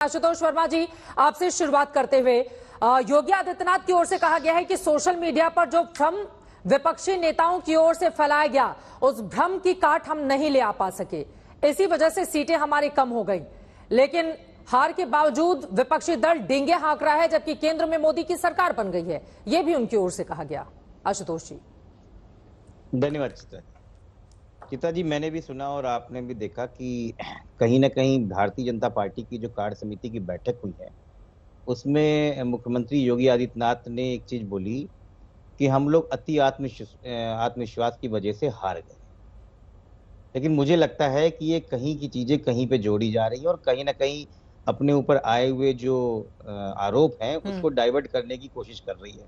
आशुतोष वर्मा जी, आपसे शुरुआत करते हुए योगी आदित्यनाथ की ओर से कहा गया है कि सोशल मीडिया पर जो भ्रम विपक्षी नेताओं की ओर से फैलाया गया, उस भ्रम की काट हम नहीं ले आ पा सके, इसी वजह से सीटें हमारी कम हो गई। लेकिन हार के बावजूद विपक्षी दल डींगे हाँक रहा है, जबकि केंद्र में मोदी की सरकार बन गई है। यह भी उनकी ओर से कहा गया। आशुतोष जी, धन्यवाद चिता जी। मैंने भी सुना और आपने भी देखा कि कहीं ना कहीं भारतीय जनता पार्टी की जो कार्य समिति की बैठक हुई है, उसमें मुख्यमंत्री योगी आदित्यनाथ ने एक चीज बोली कि हम लोग अति आत्मविश्वास की वजह से हार गए। लेकिन मुझे लगता है कि ये कहीं की चीजें कहीं पे जोड़ी जा रही है और कहीं ना कहीं अपने ऊपर आए हुए जो आरोप हैं उसको डाइवर्ट करने की कोशिश कर रही है।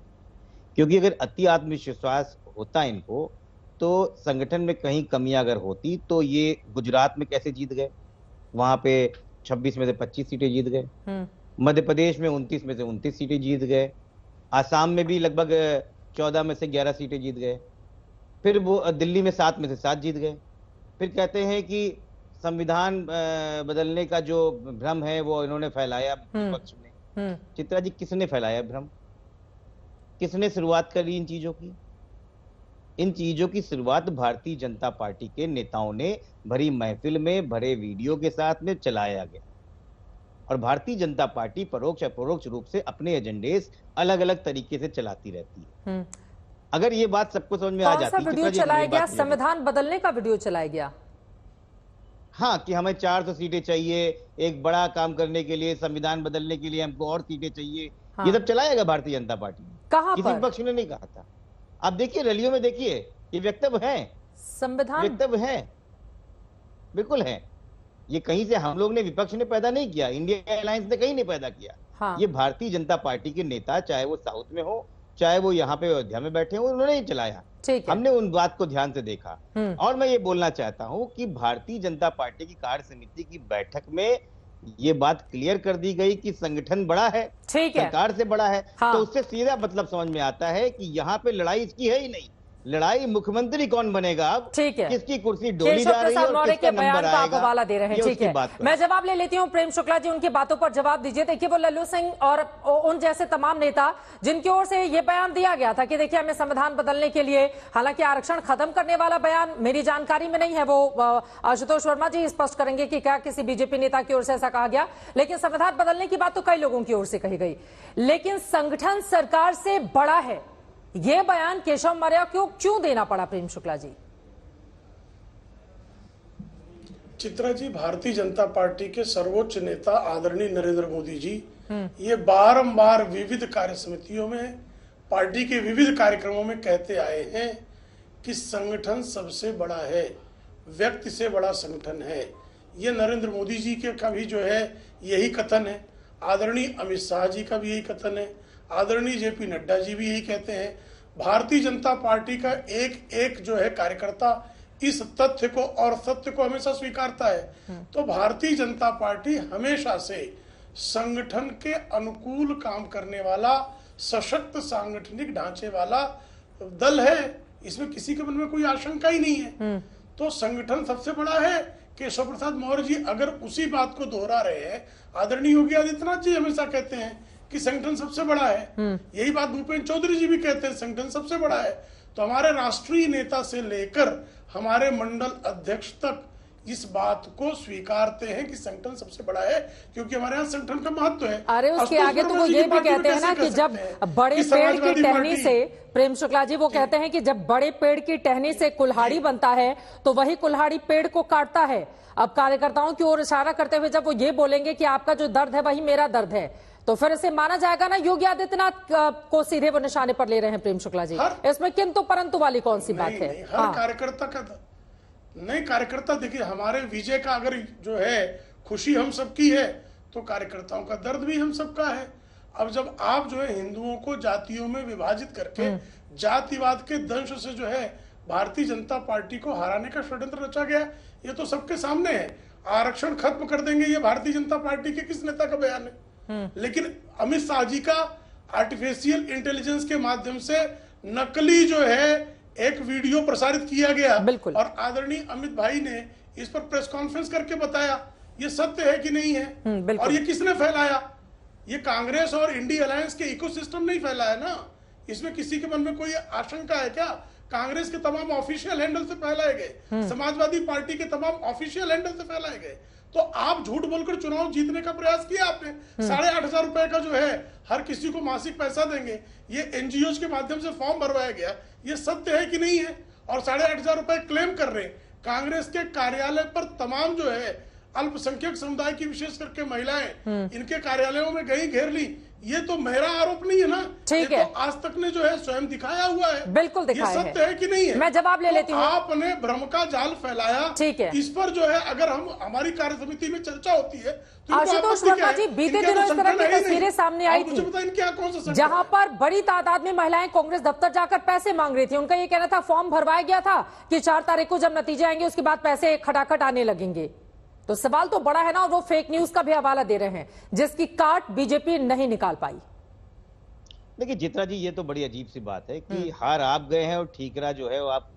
क्योंकि अगर अति आत्मविश्वास होता इनको, तो संगठन में कहीं कमियां अगर होती तो ये गुजरात में कैसे जीत गए, वहां पे 26 में से 25 सीटें जीत गए, मध्य प्रदेश में 29 में से 29 सीटें जीत गए, आसाम में भी लगभग 14 में से 11 सीटें जीत गए, फिर वो दिल्ली में 7 में से 7 जीत गए। फिर कहते हैं कि संविधान बदलने का जो भ्रम है वो इन्होंने फैलाया विपक्ष ने। चित्रा जी, किसने फैलाया भ्रम? किसने शुरुआत करी इन चीजों की? इन चीजों की शुरुआत भारतीय जनता पार्टी के नेताओं ने भरी महफिल में भरे वीडियो के साथ में चलाया गया। और भारतीय जनता पार्टी परोक्ष अपरोक्ष रूप से अपने एजेंडे अलग अलग तरीके से चलाती रहती है। अगर ये बात सबको समझ में आ जाती है, वीडियो चलाया गया, संविधान बदलने का वीडियो चलाया गया। हाँ, कि हमें 400 सीटें चाहिए, एक बड़ा काम करने के लिए, संविधान बदलने के लिए हमको और सीटें चाहिए। हाँ। ये सब चलाएगा भारतीय जनता पार्टी। कहां किसी पक्ष ने नहीं कहा था। आप देखिए रैलियों में, देखिए ये वक्तव्य है, संविधान वक्तव्य है, बिल्कुल है। ये कहीं से हम लोग ने, विपक्ष ने पैदा नहीं किया, इंडिया अलायंस ने कहीं नहीं पैदा किया। हाँ। ये भारतीय जनता पार्टी के नेता, चाहे वो साउथ में हो, चाहे वो यहाँ पे अयोध्या में बैठे हो, उन्होंने ही चलाया। हमने उन बात को ध्यान से देखा। और मैं ये बोलना चाहता हूँ कि भारतीय जनता पार्टी की कार्य समिति की बैठक में ये बात क्लियर कर दी गई कि संगठन बड़ा है, सरकार से बड़ा है। हाँ। तो उससे सीधा मतलब समझ में आता है कि यहाँ पे लड़ाई इसकी है ही नहीं। लड़ाई मुख्यमंत्री कौन बनेगा अब, ठीक है, किसकी कुर्सी डोली जा रही है और किसका नंबर आएगा, आप हवाला दे रहे हैं। ठीक है, मैं जवाब ले लेती हूँ। प्रेम शुक्ला जी, उनकी बातों पर जवाब दीजिए। देखिए, वो लल्लू सिंह और उन जैसे तमाम नेता जिनकी ओर से ये बयान दिया गया था कि देखिए हमें संविधान बदलने के लिए, हालांकि आरक्षण खत्म करने वाला बयान मेरी जानकारी में नहीं है, वो आशुतोष वर्मा जी स्पष्ट करेंगे कि क्या किसी बीजेपी नेता की ओर से ऐसा कहा गया। लेकिन संविधान बदलने की बात तो कई लोगों की ओर से कही गई। लेकिन संगठन सरकार से बड़ा है, ये बयान केशव मौर्य को क्यों देना पड़ा? प्रेम शुक्ला जी। चित्रा जी, भारतीय जनता पार्टी के सर्वोच्च नेता आदरणीय नरेंद्र मोदी जी ये बारंबार विविध कार्य समितियों में, पार्टी के विविध कार्यक्रमों में कहते आए हैं कि संगठन सबसे बड़ा है, व्यक्ति से बड़ा संगठन है। ये नरेंद्र मोदी जी के का भी जो है यही कथन है, आदरणीय अमित शाह जी का भी यही कथन है, आदरणीय जेपी नड्डा जी भी यही कहते हैं। भारतीय जनता पार्टी का एक एक जो है कार्यकर्ता इस तथ्य को और सत्य को हमेशा स्वीकारता है। तो भारतीय जनता पार्टी हमेशा से संगठन के अनुकूल काम करने वाला, सशक्त सांगठनिक ढांचे वाला दल है। इसमें किसी के मन में कोई आशंका ही नहीं है। तो संगठन सबसे बड़ा है। केशव प्रसाद मौर्य जी अगर उसी बात को दोहरा रहे हैं, आदरणीय योगी आदित्यनाथ जी हमेशा कहते हैं कि संगठन सबसे बड़ा है, यही बात भूपेंद्र चौधरी जी भी कहते हैं संगठन सबसे बड़ा है। तो हमारे राष्ट्रीय नेता से लेकर हमारे मंडल अध्यक्ष तक इस बात को स्वीकारते हैं कि संगठन सबसे बड़ा है, क्योंकि हमारे यहाँ संगठन का महत्व है। अरे उसके आगे तो वो ये भी कहते हैं ना कि जब बड़े पेड़ की टहनी से, प्रेम शुक्ला जी, वो कहते हैं कि जब बड़े पेड़ की टहनी से कुल्हाड़ी बनता है तो वही कुल्हाड़ी पेड़ को काटता है। अब कार्यकर्ताओं की ओर इशारा करते हुए जब वो ये बोलेंगे कि आपका जो दर्द है वही मेरा दर्द है, तो फिर इसे माना जाएगा ना योगी आदित्यनाथ को सीधे वो निशाने पर ले रहे हैं। प्रेम शुक्ला जी, इसमें किंतु परंतु वाली कौन सी बात है? हर कार्यकर्ता का नहीं, कार्यकर्ता देखिए, हमारे विजय का अगर जो है खुशी हम सबकी है तो कार्यकर्ताओं का दर्द भी हम सबका है। अब जब आप जो है हिंदुओं को जातियों में विभाजित करके जातिवाद के दंश से जो है भारतीय जनता पार्टी को हराने का षड्यंत्र रचा गया, ये तो सबके सामने है। आरक्षण खत्म कर देंगे, ये भारतीय जनता पार्टी के किस नेता का बयान है? लेकिन अमित शाह जी का आर्टिफिशियल इंटेलिजेंस के माध्यम से नकली जो है एक वीडियो प्रसारित किया गया और आदरणीय अमित भाई ने इस पर प्रेस कॉन्फ्रेंस करके बताया ये सत्य है कि नहीं है? और ये किसने फैलाया? ये कांग्रेस और इंडी अलायंस के इकोसिस्टम नहीं फैला है ना। इसमें किसी के मन में कोई आशंका है क्या? कांग्रेस के तमाम ऑफिशियल हैंडल से फैलाए गए, समाजवादी पार्टी के तमाम ऑफिशियल हैंडल से फैलाए गए। तो आप झूठ बोलकर चुनाव जीतने का प्रयास किया आपने। 8,500 रुपए का जो है हर किसी को मासिक पैसा देंगे, ये एनजीओ के माध्यम से फॉर्म भरवाया गया, ये सत्य है कि नहीं है? और 8,500 रुपए क्लेम कर रहे हैं। कांग्रेस के कार्यालय पर तमाम जो है अल्पसंख्यक समुदाय की, विशेष करके महिलाएं इनके कार्यालयों में गई, घेर ली। ये तो मेरा आरोप नहीं है ना, ठीक ये है। तो आज तक ने जो है स्वयं दिखाया हुआ है। बिल्कुल दिखाया है। ये सत्य है कि नहीं है? मैं जवाब ले लेती हूँ। आपने भ्रम का जाल फैलाया, ठीक है। इस पर जो है अगर हमारी कार्य समिति में चर्चा होती है तो आशुतोष वर्मा जी, बीते दिनों इस तरह की तस्वीरें सामने आई थी जहां पर बड़ी तादाद में महिलाएं कांग्रेस दफ्तर जाकर पैसे मांग रही थी। उनका ये कहना था, फॉर्म भरवाया गया था कि 4 तारीख को जब नतीजे आएंगे उसके बाद पैसे खटाखट आने लगेंगे। तो सवाल तो बड़ा है ना, और वो फेक न्यूज का भी हवाला दे रहे हैं जिसकी काट बीजेपी नहीं निकाल पाई। देखिए चित्रा जी, ये तो बड़ी अजीब सी बात है कि हार आप गए हैं और ठीकरा जो है वो आप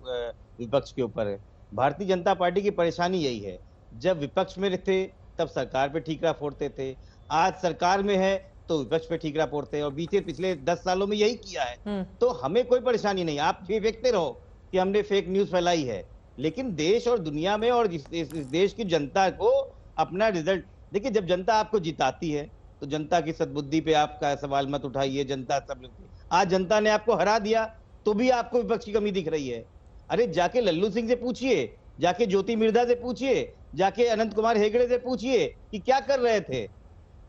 विपक्ष के ऊपर है। भारतीय जनता पार्टी की परेशानी यही है, जब विपक्ष में थे तब सरकार पे ठीकरा फोड़ते थे, आज सरकार में है तो विपक्ष पे ठीकरा फोड़ते हैं, और पिछले 10 सालों में यही किया है। तो हमें कोई परेशानी नहीं, आप ये देखते रहो कि हमने फेक न्यूज फैलाई है, लेकिन देश और दुनिया में और इस देश की जनता को अपना रिजल्ट देखिए। जब जनता आपको जिताती है तो जनता की सद्बुद्धि पे आपका सवाल मत उठाइए। जनता सब, आज जनता ने आपको हरा दिया तो भी आपको विपक्ष की कमी दिख रही है। अरे जाके लल्लू सिंह से पूछिए, जाके ज्योति मिर्धा से पूछिए, जाके अनंत कुमार हेगड़े से पूछिए कि क्या कर रहे थे।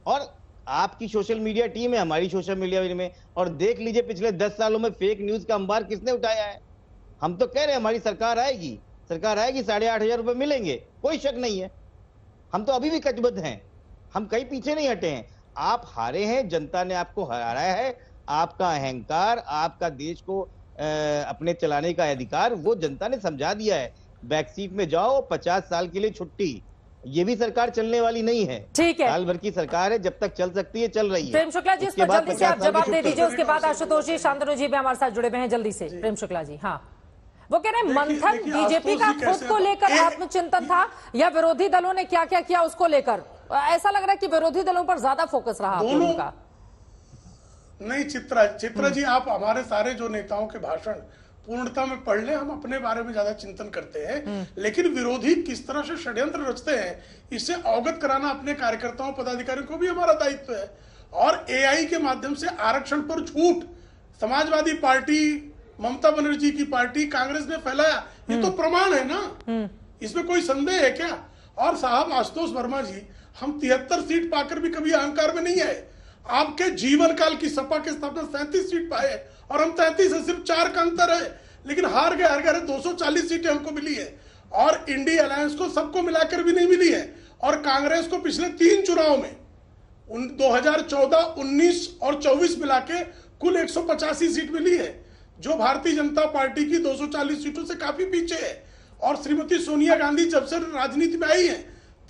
और आपकी सोशल मीडिया टीम है, हमारी सोशल मीडिया में, और देख लीजिए पिछले 10 सालों में फेक न्यूज का अंबार किसने उठाया है। हम तो कह रहे हैं हमारी सरकार आएगी, 8,500 रुपए मिलेंगे, कोई शक नहीं है। हम तो अभी भी कटिबद्ध हैं, हम कहीं पीछे नहीं हटे हैं। आप हारे हैं, जनता ने आपको हराया है। आपका अहंकार, आपका देश को अपने चलाने का अधिकार वो जनता ने समझा दिया है। बैक सीट में जाओ, 50 साल के लिए छुट्टी, ये भी सरकार चलने वाली नहीं है। ठीक है, साल भर की सरकार है, जब तक चल सकती है चल रही है। प्रेम शुक्ला जी, इस पर जल्दी से आप जवाब दे दीजिए, उसके बाद आशुतोष जी, शांतनु जी भी हमारे साथ जुड़े हुए हैं। जल्दी से प्रेम शुक्ला जी। हाँ, वो कह रहे हैं मंथन बीजेपी का खुद को लेकर आत्मचिंतन था या विरोधी दलों ने क्या क्या किया उसको लेकर? ऐसा लग रहा है कि विरोधी दलों पर ज्यादा फोकस रहा दोनों का। नहीं चित्रा जी, आप हमारे सारे जो नेताओं के भाषण पूर्णता में पढ़ ले, हम अपने बारे में ज्यादा चिंतन करते हैं, लेकिन विरोधी किस तरह से षड्यंत्र रचते हैं इससे अवगत कराना अपने कार्यकर्ताओं पदाधिकारियों को भी हमारा दायित्व है। और एआई के माध्यम से आरक्षण पर झूठ समाजवादी पार्टी, ममता बनर्जी की पार्टी, कांग्रेस ने फैलाया, ये तो प्रमाण है ना, इसमें कोई संदेह है क्या? और साहब आशुतोष वर्मा जी, हम 73 सीट पाकर भी कभी अहंकार में नहीं आए। आपके जीवन काल की सपा के स्थापना 37 सीट पाए और हम 33 है, सिर्फ 4 का अंतर है, लेकिन हार गए 240 सीटें हमको मिली है। और इंडी अलायंस को सबको मिलाकर भी नहीं मिली है। और कांग्रेस को पिछले 3 चुनाव में 2014, 19 और 24 मिला के कुल 185 सीट मिली है, जो भारतीय जनता पार्टी की 240 सीटों से काफी पीछे है। और श्रीमती सोनिया गांधी जब से राजनीति में आई है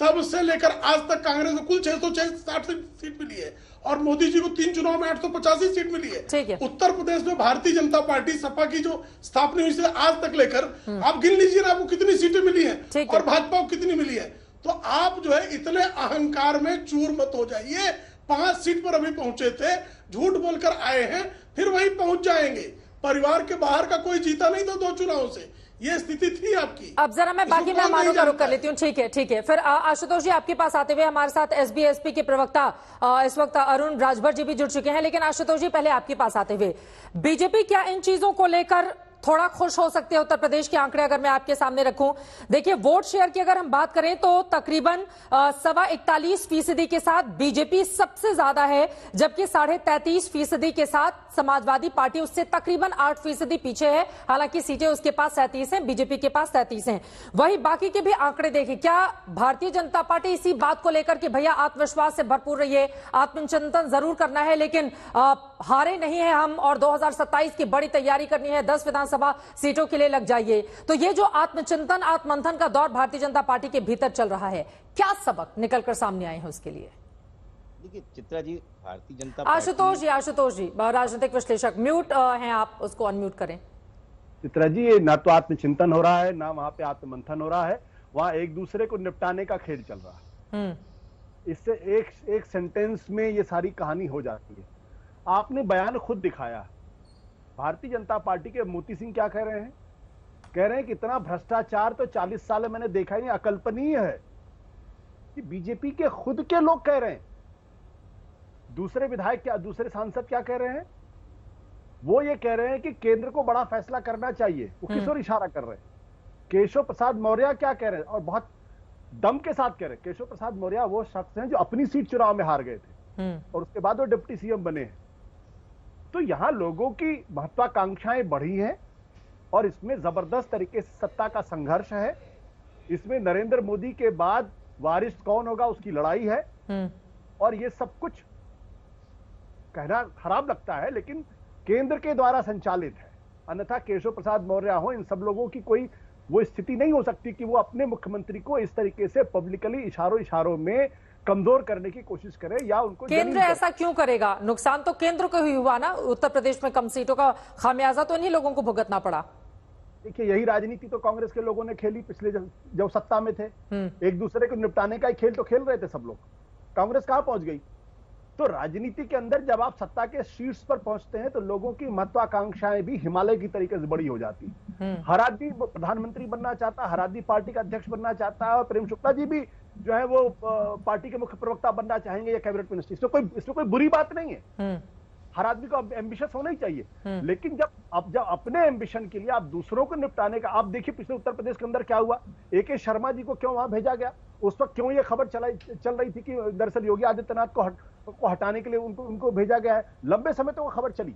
तब से लेकर आज तक कांग्रेस को कुल 660 सीट मिली है, और मोदी जी को 3 चुनाव में 885 सीट मिली है। उत्तर प्रदेश में भारतीय जनता पार्टी सपा की जो स्थापना हुई से आज तक लेकर आप गिन लीजिए ना, आपको कितनी सीटें मिली है और भाजपा को कितनी मिली है। तो आप जो है इतने अहंकार में चूर मत हो जाइए। 5 सीट पर अभी पहुंचे थे, झूठ बोलकर आए हैं, फिर वहीं पहुंच जाएंगे। परिवार के बाहर का कोई जीता नहीं था 2 चुनावों से, ये स्थिति थी आपकी। अब जरा मैं बाकी मेहमानों का रुख कर लेती हूँ। ठीक है। फिर आशुतोष जी, आपके पास आते हुए हमारे साथ एसबी के प्रवक्ता इस वक्त अरुण राजभर जी भी जुड़ चुके हैं। लेकिन आशुतोष जी, पहले आपके पास आते हुए, बीजेपी क्या इन चीजों को लेकर थोड़ा खुश हो सकते हैं? उत्तर प्रदेश के आंकड़े अगर मैं आपके सामने रखूं, देखिए वोट शेयर की अगर हम बात करें तो तकरीबन 41.25% के साथ बीजेपी सबसे ज्यादा है, जबकि 33.5% के साथ समाजवादी पार्टी उससे तकरीबन 8% पीछे है। हालांकि सीटें उसके पास 37 हैं, बीजेपी के पास 33 हैं। वही बाकी के भी आंकड़े देखें, क्या भारतीय जनता पार्टी इसी बात को लेकर कि भैया आत्मविश्वास से भरपूर रहिए, आत्मचिंतन जरूर करना है लेकिन हारे नहीं है हम, और 2027 की बड़ी तैयारी करनी है, 10 विधानसभा सीटों के लिए लग जाइए। तो ये जो आत्मचिंतन, आत्ममंथन का दौर भारतीय जनता पार्टी के भीतर चल रहा है, क्या सबक निकलकर सामने आए हैं उसके लिए? देखिए चित्रा जी, भारतीय जनता आशुतोष जी राजनीतिक विश्लेषक, म्यूट हैं आप, उसको अनम्यूट करें। चित्रा जी, ये ना तो आत्मचिंतन हो रहा है, ना वहां पे आत्ममंथन हो रहा है, वहां एक दूसरे को निपटाने का खेल चल रहा है। इससे एक सेंटेंस में ये सारी कहानी हो जाती है। आपने बयान खुद दिखाया। भारतीय जनता पार्टी के मोती सिंह क्या कह रहे हैं? कह रहे हैं कि इतना भ्रष्टाचार तो 40 साल में मैंने देखा ही नहीं, अकल्पनीय है। कि बीजेपी के खुद के लोग कह रहे हैं। दूसरे विधायक क्या, दूसरे सांसद क्या कह रहे हैं? वो ये कह रहे हैं कि केंद्र को बड़ा फैसला करना चाहिए। वो किस ओर इशारा कर रहे हैं? केशव प्रसाद मौर्य क्या कह रहे हैं और बहुत दम के साथ कह रहे हैं? केशव प्रसाद मौर्य वो शख्स हैं जो अपनी सीट चुनाव में हार गए थे और उसके बाद वो डिप्टी सीएम बने हैं। तो यहां लोगों की महत्वाकांक्षाएं बढ़ी हैं और इसमें जबरदस्त तरीके से सत्ता का संघर्ष है। इसमें नरेंद्र मोदी के बाद वारिस कौन होगा उसकी लड़ाई है और ये सब कुछ कहना खराब लगता है लेकिन केंद्र के द्वारा संचालित है। अन्यथा केशव प्रसाद मौर्य हो, इन सब लोगों की कोई वो स्थिति नहीं हो सकती कि वो अपने मुख्यमंत्री को इस तरीके से पब्लिकली इशारों में कमजोर करने की कोशिश करे या उनको। केंद्र ऐसा क्यों करेगा? नुकसान तो केंद्र को ही हुआ ना। उत्तर प्रदेश में कम सीटों का खामियाजा तो इन्हीं लोगों को भुगतना पड़ा। देखिए, यही राजनीति तो कांग्रेस के लोगों ने खेली पिछले जब सत्ता में थे। एक दूसरे को निपटाने का ही खेल तो खेल रहे थे सब लोग। कांग्रेस कहां पहुंच गई? तो राजनीति के अंदर जब आप सत्ता के शीर्ष पर पहुंचते हैं तो लोगों की महत्वाकांक्षाएं भी हिमालय की तरीके से बड़ी हो जाती है। हर आदमी प्रधानमंत्री बनना चाहता है, हर आदमी पार्टी का अध्यक्ष बनना चाहता है और प्रेम शुक्ला जी भी जो है वो पार्टी के मुख्य प्रवक्ता बनना चाहेंगे या कैबिनेट मिनिस्टर। इसमें कोई बुरी बात नहीं है। हर आदमी को एम्बिशियस होना ही चाहिए। लेकिन जब अपने एम्बिशन के लिए आप दूसरों को निपटाने का, आप देखिए पिछले उत्तर प्रदेश के अंदर क्या हुआ। AK शर्मा जी को क्यों वहां भेजा गया? उस वक्त क्यों ये खबर चल रही थी कि दरअसल योगी आदित्यनाथ को हटाने के लिए उनको भेजा गया है। लंबे समय तक वो खबर चली।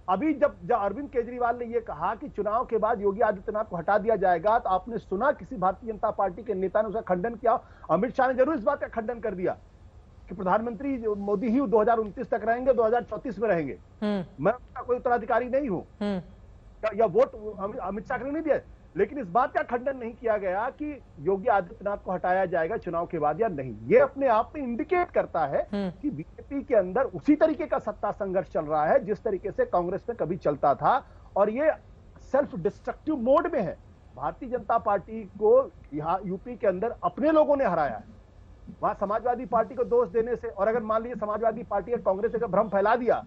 अभी जब अरविंद केजरीवाल ने यह कहा कि चुनाव के बाद योगी आदित्यनाथ को हटा दिया जाएगा, तो आपने सुना किसी भारतीय जनता पार्टी के नेता ने उसका खंडन किया? अमित शाह ने जरूर इस बात का खंडन कर दिया कि प्रधानमंत्री मोदी ही 2029 तक रहेंगे, 2034 में रहेंगे। मैं उसका कोई उत्तराधिकारी नहीं हूं या वोट अमित शाह ने नहीं दिया। लेकिन इस बात का खंडन नहीं किया गया कि योगी आदित्यनाथ को हटाया जाएगा चुनाव के बाद या नहीं। ये अपने आप में इंडिकेट करता है कि बीजेपी के अंदर उसी तरीके का सत्ता संघर्ष चल रहा है जिस तरीके से कांग्रेस में कभी चलता था और ये सेल्फ डिस्ट्रक्टिव मोड में है। भारतीय जनता पार्टी को यहाँ यूपी के अंदर अपने लोगों ने हराया है। वहां समाजवादी पार्टी को दोष देने से, और अगर मान लीजिए समाजवादी पार्टी और कांग्रेस ने भ्रम फैला दिया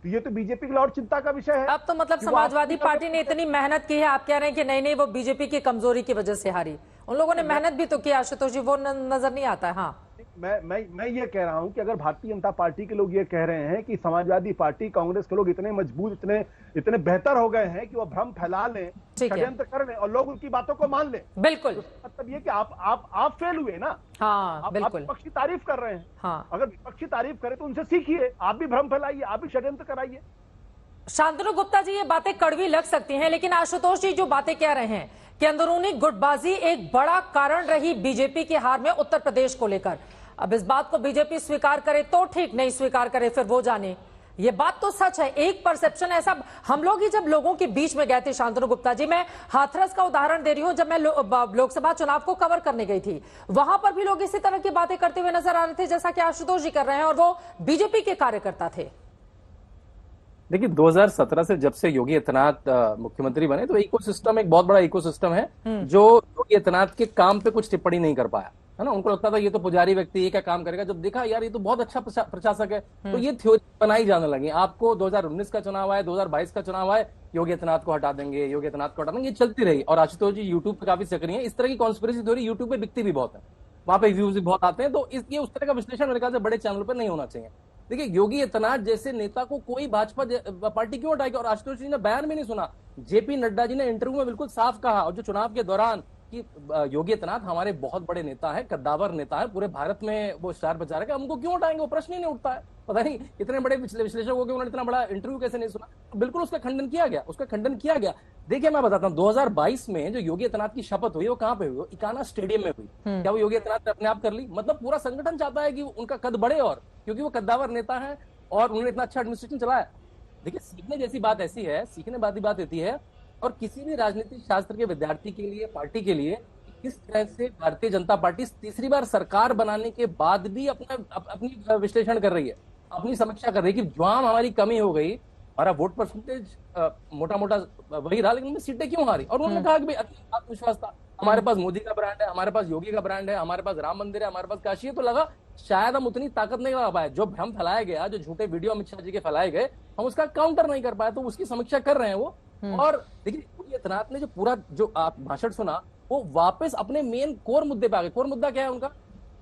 तो ये तो बीजेपी के लिए और चिंता का विषय है। अब तो मतलब समाजवादी पार्टी ने इतनी मेहनत की है, आप कह रहे हैं कि नहीं वो बीजेपी की कमजोरी की वजह से हारी। उन लोगों ने मेहनत भी तो की आशुतोष जी, वो नजर नहीं आता है। हाँ, मैं ये कह रहा हूं कि अगर भारतीय जनता पार्टी के लोग ये कह रहे हैं कि समाजवादी पार्टी, कांग्रेस के लोग इतने मजबूत, इतने बेहतर हो गए हैं कि वो भ्रम फैला लें, षड्यंत्र कर लें और लोग उनकी बातों को मान लें, बिल्कुल मतलब ये कि आप फेल हुए ना। हाँ, बिल्कुल। आप विपक्ष की तारीफ कर रहे हैं। हाँ, अगर विपक्ष की तारीफ करें तो उनसे सीखिए, आप भी भ्रम फैलाइए, आप भी षड्यंत्र कराइए। शांतनु गुप्ता जी, ये बातें कड़वी लग सकती हैं, लेकिन आशुतोष जी जो बातें कह रहे हैं कि अंदरूनी गुटबाजी एक बड़ा कारण रही बीजेपी की हार में उत्तर प्रदेश को लेकर। अब इस बात को बीजेपी स्वीकार करे तो ठीक, नहीं स्वीकार करे फिर वो जाने। ये बात तो सच है। एक परसेप्शन ऐसा, हम लोग ही जब लोगों के बीच में गए थे, शांतनु गुप्ता जी, मैं हाथरस का उदाहरण दे रही हूं, जब मैं लोकसभा चुनाव को कवर करने गई थी, वहां पर भी लोग इसी तरह की बातें करते हुए नजर आ रहे थे जैसा कि आशुतोष जी कर रहे हैं, और वो बीजेपी के कार्यकर्ता थे। देखिए 2017 से जब से योगी आदित्यनाथ मुख्यमंत्री बने तो इकोसिस्टम, एक बहुत बड़ा इकोसिस्टम है जो योगी आदित्यनाथ के काम पे कुछ टिप्पणी नहीं कर पाया, है ना। उनको लगता था ये तो पुजारी व्यक्ति, ये क्या काम करेगा। जब देखा यार ये तो बहुत अच्छा प्रशासक है, तो ये थ्योरी बनाई जाने लगी। आपको 2019 का चुनाव आए, 2022 का चुनाव आए, योगी आदित्यनाथ को हटा देंगे, योगी आदित्यनाथ को हटा देंगे, ये चलती रही। और आशुतोष जी यूट्यूब पे काफी सक्रिय है। इस तरह की कॉन्स्पिरेसी थ्योरी यूट्यूब पे बिकती भी बहुत है, वहां पे व्यूज भी बहुत आते हैं। तो ये उस तरह का विश्लेषण मेरे ख्याल से बड़े चैनल पर नहीं होना चाहिए। देखिए योगी आदित्यनाथ जैसे नेता को कोई भाजपा पार्टी क्यों हटाएगी। और आशुतोष जी ने बयान में नहीं सुना, जेपी नड्डा जी ने इंटरव्यू में बिल्कुल साफ कहा, और जो चुनाव के दौरान, कि योगी आदित्यनाथ हमारे बहुत बड़े नेता है, कद्दावर नेता है, पूरे भारत में वो स्टार बचा रहे, हमको क्यों हटाएंगे, वो प्रश्न ही नहीं उठता है। पता नहीं इतने बड़े विश्लेषक हो गए, उन्होंने इतना बड़ा इंटरव्यू कैसे नहीं सुना। तो बिल्कुल उसका खंडन किया गया। देखिए मैं बताता हूँ, 2022 में जो योगी आदित्यनाथ की शपथ हुई वो कहां पे हुई? इकाना स्टेडियम में हुई। क्या वो योगी आदित्यनाथ ने अपने आप कर ली? मतलब पूरा संगठन चाहता है कि उनका कद बढ़े, और क्योंकि वो कद्दावर नेता है और उन्होंने इतना अच्छा एडमिनिस्ट्रेशन चलाया। देखिए सीखने जैसी बात ऐसी है, सीखने वाली बात होती है, और किसी भी राजनीतिक शास्त्र के विद्यार्थी के लिए, पार्टी के लिए, किस तरह से भारतीय जनता पार्टी तीसरी बार सरकार बनाने के बाद भी अपनी विश्लेषण कर रही है, अपनी समीक्षा कर रही है कि जहां हमारी कमी हो गई, हमारा वोट परसेंटेज मोटा मोटा वही रहा, लेकिन सीटें क्यों हारी। और उन्होंने कहा कि भाई आत्मविश्वास था। हमारे पास मोदी का ब्रांड है, हमारे पास योगी का ब्रांड है, हमारे पास राम मंदिर है, हमारे पास काशी है, तो लगा शायद हम उतनी ताकत नहीं लगा पाए। जो भ्रम फैलाया गया, जो झूठे वीडियो अमित शाह जी के फैलाए गए, हम उसका काउंटर नहीं कर पाए, तो उसकी समीक्षा कर रहे हैं वो। और देखिए योगी आदित्यनाथ ने जो पूरा जो आप भाषण सुना, वो वापस अपने मेन कोर मुद्दे पे आ गए। कोर मुद्दा क्या है उनका?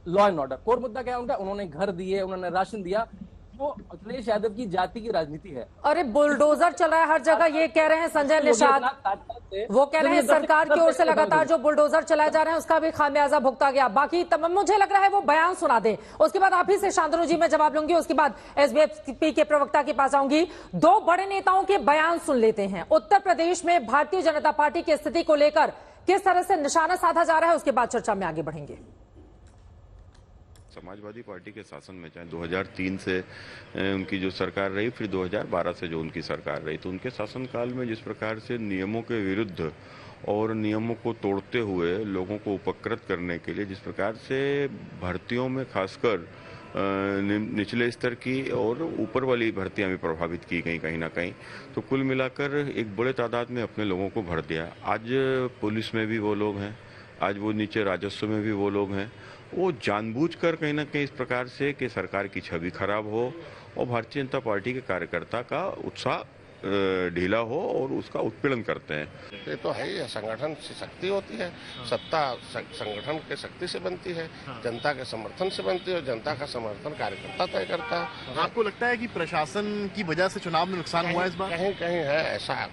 Law and order. कोर मुद्दा क्या है उनका? उन्होंने घर दिए, उन्होंने राशन दिया। वो अखिलेश यादव की जाति की राजनीति है। अरे बुलडोजर चल रहा है हर जगह, ये कह रहे हैं संजय निषाद। वो कह रहे हैं सरकार की ओर से लगातार जो बुलडोजर चलाए जा रहे हैं उसका भी खामियाजा भुगता गया। बाकी मुझे लग रहा है वो बयान सुना दें, उसके बाद आप ही से शांतनु जी मैं जवाब लूंगी, उसके बाद एसबीएसपी के प्रवक्ता के पास आऊंगी। दो बड़े नेताओं के बयान सुन लेते हैं। उत्तर प्रदेश में भारतीय जनता पार्टी की स्थिति को लेकर किस तरह से निशाना साधा जा रहा है, उसके बाद चर्चा में आगे बढ़ेंगे। समाजवादी पार्टी के शासन में, चाहे 2003 से उनकी जो सरकार रही, फिर 2012 से जो उनकी सरकार रही, तो उनके शासनकाल में जिस प्रकार से नियमों के विरुद्ध और नियमों को तोड़ते हुए लोगों को उपकृत करने के लिए जिस प्रकार से भर्तियों में खासकर निचले स्तर की और ऊपर वाली भर्तियां भी प्रभावित की गई कहीं ना कहीं, तो कुल मिलाकर एक बड़े तादाद में अपने लोगों को भर दिया। आज पुलिस में भी वो लोग हैं, आज वो नीचे राजस्व में भी वो लोग हैं। वो जानबूझकर कहीं ना कहीं इस प्रकार से कि सरकार की छवि खराब हो और भारतीय जनता पार्टी के कार्यकर्ता का उत्साह ढीला हो और उसका उत्पीड़न करते हैं। ये तो है ही, संगठन से शक्ति होती है, सत्ता संगठन के शक्ति से बनती है, जनता के समर्थन से बनती है, जनता का समर्थन कार्यकर्ता तय करता है। आपको लगता है कि प्रशासन की वजह से चुनाव में नुकसान हुआ इस बार? कहीं कहीं है ऐसा,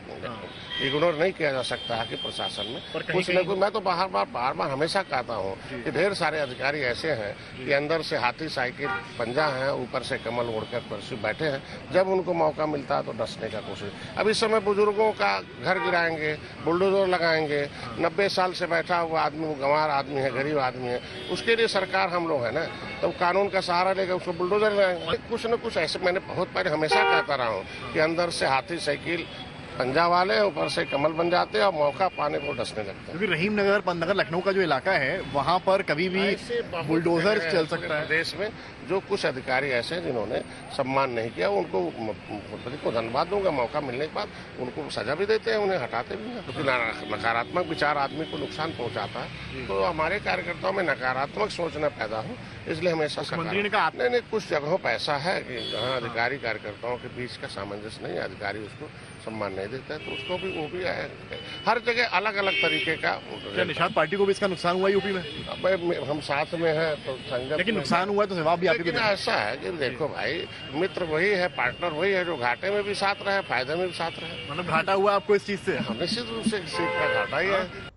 इग्नोर नहीं किया जा सकता है कि प्रशासन में कुछ न कुछ। मैं तो बार बार हमेशा कहता हूँ कि ढेर सारे अधिकारी ऐसे हैं कि अंदर से हाथी साइकिल पंजा है, ऊपर से कमल ओढ़कर कुर्सी बैठे हैं, जब उनको मौका मिलता है तो डसने का। अब इस समय बुजुर्गों का घर गिराएंगे, बुलडोजर लगाएंगे, 90 साल से बैठा हुआ आदमी, वो गंवार आदमी है, गरीब आदमी है, उसके लिए सरकार हम लोग है ना, तो कानून का सहारा लेकर उसको बुलडोजर लगाएंगे। कुछ न कुछ ऐसे, मैंने बहुत पहले हमेशा कहता रहा हूँ कि अंदर से हाथी साइकिल पंजा वाले, ऊपर से कमल बन जाते हैं और मौका पाने को डसने लगते हैं। क्योंकि रहीम नगर, पंतनगर, लखनऊ का जो इलाका है वहाँ पर कभी भी बुलडोजर चल सकता है। देश में जो कुछ अधिकारी ऐसे हैं जिन्होंने सम्मान नहीं किया, उनको धन्यवाद दूंगा। मौका मिलने के बाद उनको सजा भी देते हैं, उन्हें हटाते भी हैं, क्योंकि नकारात्मक विचार आदमी को नुकसान पहुंचाता है। तो हमारे कार्यकर्ताओं में नकारात्मक सोच न पैदा हो, इसलिए हमेशा मंत्री ने कहा नहीं, कुछ जगहों पर ऐसा है कि जहाँ अधिकारी कार्यकर्ताओं के बीच का सामंजस्य नहीं है, अधिकारी उसको सम्मान नहीं देता है, तो उसको भी वो भी है। हर जगह अलग अलग तरीके का। क्या निषाद पार्टी को भी इसका नुकसान हुआ यूपी में? अब हम साथ में हैं तो संगत, लेकिन नुकसान हुआ तो जवाब भी लेकिन ऐसा है कि देखो भाई, मित्र वही है, पार्टनर वही है जो घाटे में भी साथ रहे, फायदे में भी साथ रहे। मतलब घाटा हुआ आपको इस चीज से? निश्चित रूप से सीट का घाटा ही है।